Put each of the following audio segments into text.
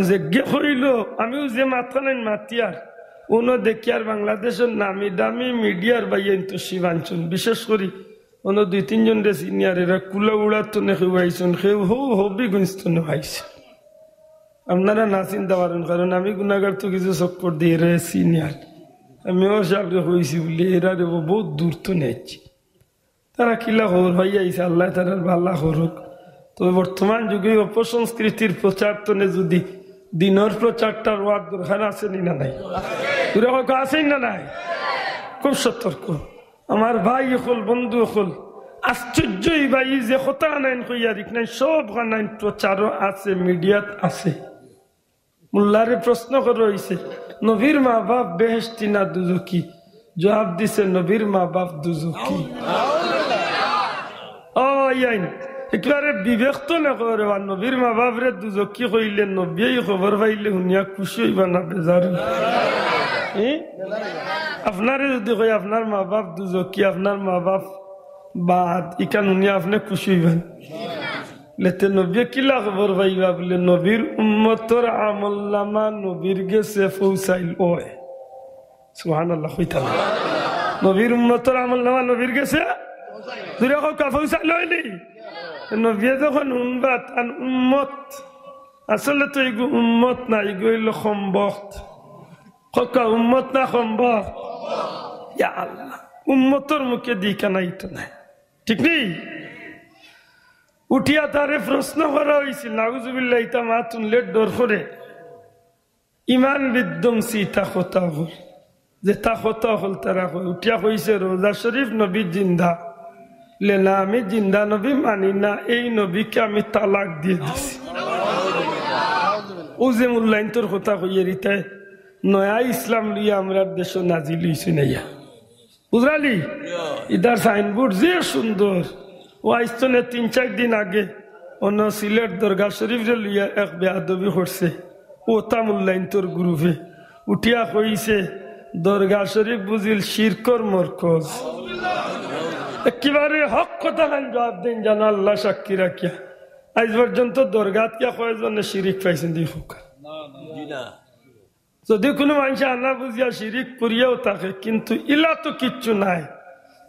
যে হইল আমিও যে মাথা নাই মাতিয়ার উনো দেখি আর বাংলাদেশের নামি দামি মিডিয়ার বাইন তো শিবাঞ্চন বিশেষ করি অন্য 2-3 জন রে সিনিয়র এরা কুলা উড়াতো নে খাইছেন কেউ হবি গুনস্ত নে খাইছে আপনারা না চিন্তা পারেন কারণ আমি গুনাগার তো কিছু চক্কর দিয়ে রে সিনিয়র আমিও সাবরে হয়েছি বলে এরা রে বহুত দূর তো নেছি তারা কিলা খবর হয়ে আইছে আল্লাহ তারা ভাল্লা করুক। তবে বর্তমান যুগে অপসংস্কৃতির প্রচার তো যদি দিনের প্রচারটার ওয়ার দরকার আছে না নাই আছেই না নাই খুব সতর্ক আমার ভাই হল বন্ধু হল আশ্চর্যই ভাই যে কথা আনাইন কইয়ারিক নাই সব আনাইন প্রচারও আছে মিডিয়াত আছে। মোল্লারে প্রশ্ন করা হয়েছে নবীর মা বাপ বেহেশতি না দুজকি জবাব দিছে নবীর মা বাপ দুজকি। একবারে বিবেক তো না করে নবীর মা বাপ রে দুজকি কইলে নবী খবর পাইলে শুনিয়া খুশি হইবা না বেজার আপনারে যদি কই আপনার মা বাপ দুজকি আপনার মা বাপ বাদ ইকান শুনিয়া আপনি খুশি হইবেন লেতে নবী কিলা খবর পাইবা বলে নবীর উম্মতর আমল নামা নবীর গেছে পৌঁছাইল ওয় সুবহানাল্লাহ কইতা নবীর উম্মতর আমল নামা নবীর গেছে তুই কা পৌঁছাইল হইলি নবী যখন উম্মত আর উম্মত আসলে তো এগু উম্মত না এগু হইল সম্বক্ত কা উম্মত না সম্বক্ত ইয়া আল্লাহ উম্মতর মুখে দিকা নাই তো নাই ঠিক নেই উঠিয়া তারে প্রশ্ন করা হয়েছিল নাউজুবিল্লাহ ইতা মাতুন লেট ডর করে ইমান বিধ্বংসী তা কথা হল যে তা কথা হল তারা উঠিয়া কইছে রোজা শরীফ নবী জিন্দা লে না আমি জিন্দা নবী মানি না এই নবীকে আমি তালাক দিয়ে দিছি ও যে মূল্যায়ন তোর কথা কইয়ে রিতায় নয়া ইসলাম লিয়া আমরা দেশ নাজিল হইছে নাইয়া বুঝলি ইদার সাইনবোর্ড যে সুন্দর ও আইস্তনে 3-4 দিন আগে অন্য সিলেট দরগা শরীফ রে লিয়া এক বেয়াদবি করছে ও তামুল্লাইন তোর গ্রুপে উঠিয়া কইছে দরগা শরীফ বুঝিল শিরকর মরকজ একেবারে হক কথা খান জবাব দিন জানো আল্লাহ সাক্ষী রাখিয়া আজ পর্যন্ত দরগাত কে কয়জনে শিরিক পাইছেন দেখুক যদি কোনো মানুষ আনা বুঝিয়া শিরিক করিয়াও থাকে কিন্তু ইলা তো কিচ্ছু নাই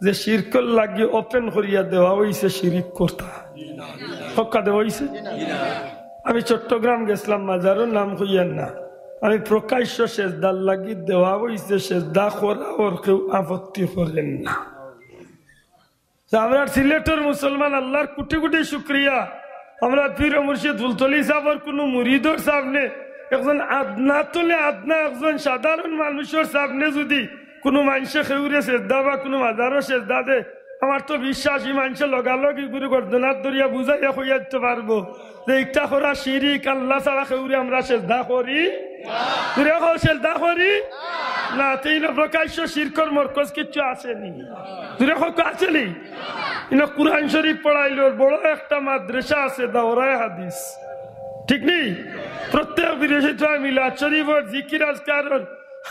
যে শিরকল লাগিয়ে ওপেন করিয়া দেওয়া হয়েছে শিরিক করতা হক্কা দেওয়া হয়েছে। আমি চট্টগ্রাম গেছিলাম মাজারও নাম হইয়ান না আমি প্রকাশ্য সেজদার লাগি দেওয়া হয়েছে সেজদা করা ওর কেউ আপত্তি করেন না। আমরা সিলেটের মুসলমান আল্লাহর কোটি কোটি শুক্রিয়া আমরা পীর মুর্শিদ ফুলতলি সাহেবের কোন মুরিদর সামনে একজন আদনা তোলে আদনা একজন সাধারণ মানুষের সামনে যদি কোনো মানুষে খেউরে সেজদা বা কোনো মাজারও সেজদা দে আমার তো বিশ্বাস এই মানুষের লগালগি গুরু গর্দনাথ দরিয়া বুঝাইয়া হইয়া দিতে পারবো যে একটা করা শিরিক আল্লাহ ছাড়া খেউরে আমরা সেজদা করি সেজদা করি না তিন প্রকাশ্য শিরকর মরকজ কিচ্ছু আসেনি দূরে আসেনি কুরআন শরীফ পড়াইল বড় একটা মাদ্রাসা আছে দাওরায়ে হাদিস ঠিক নেই প্রত্যেক বৃহস্পতিবার মিলাদ শরীফ জিকির আজকার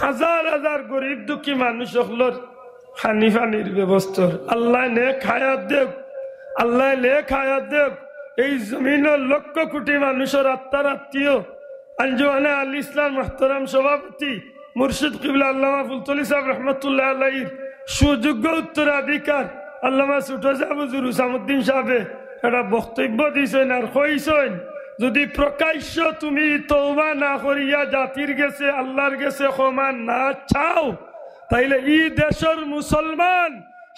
হাজার হাজার গরিব দুঃখী মানুষ হলর হানি ফানির ব্যবস্থা আল্লাহ নেক হায়াত দেব আল্লাহ নেক হায়াত দেব এই জমিনের লক্ষ কোটি মানুষের আত্মার আত্মীয় আঞ্জুমানে আল ইসলাম মুহতারাম সভাপতি মুর্শিদ কিবলা আল্লামা ফুলতলি সাহেব রহমতুল্লাহ আলাইহির সুযোগ্য উত্তরাধিকার আল্লামা সুটোজা হুজুর হুসামউদ্দিন সাহেবে একটা বক্তব্য দিয়েছেন আর কইছেন যদি প্রকাশ্য তুমি তওবা না করিয়া জাতির গেছে আল্লাহর গেছে ক্ষমা না চাও তাইলে এই দেশের মুসলমান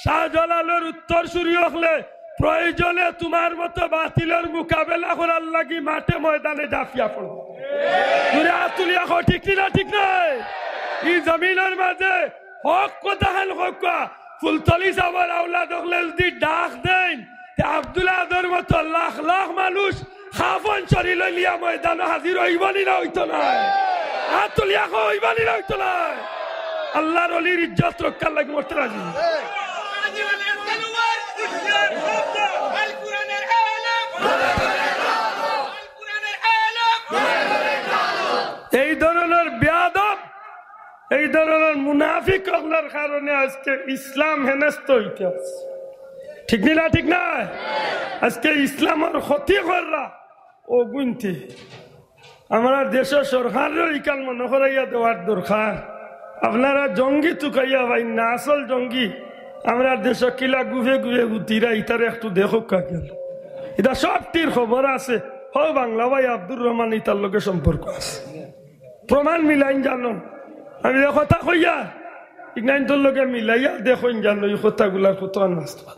শাহজালালের উত্তরসূরি হলে প্রয়োজনে তোমার মতো বাতিলের মোকাবেলা করার লাগি মাঠে ময়দানে জাফিয়া পড়ো ঠিক না ঠিক নাই এই জমিনের মাঝে হক কথা হেন হক ফুলতলি সাহেবের আওলাদ হলে যদি ডাক দেন আব্দুল আদর মতো লাখ লাখ মানুষ খাফন চরি লইয়া ময়দানে হাজির হইবানি না হইতো না হাত তুলিয়া হইবানি না হইতো না আল্লাহর ওলির ইজ্জত রক্ষার লাগি মরতে রাজি এই ধরনের বেয়াদব এই ধরনের মুনাফিক হওয়ার কারণে আজকে ইসলাম হেনস্ত হইতে আছে ঠিক না ঠিক না আজকে ইসলামের ক্ষতি কররা ও গুনতে আমরা দেশের সরকারের ইকাল মনে করাইয়া দেওয়ার দরকার। আপনারা জঙ্গি তুকাইয়া ভাই না, আসল জঙ্গি আমরা দেশ কিলা গুভে গুভে গুতিরা ইতারে একটু দেখো কাকেল। এটা সবটির খবর আছে। হ বাংলা ভাই আব্দুর রহমান ইতার লোকে সম্পর্ক আছে, প্রমাণ মিলাইন জানো। আমি কথা কইয়া ইগনাইন তোর লোকে মিলাইয়া দেখুন জানো এই কথাগুলার কত নাস্তা।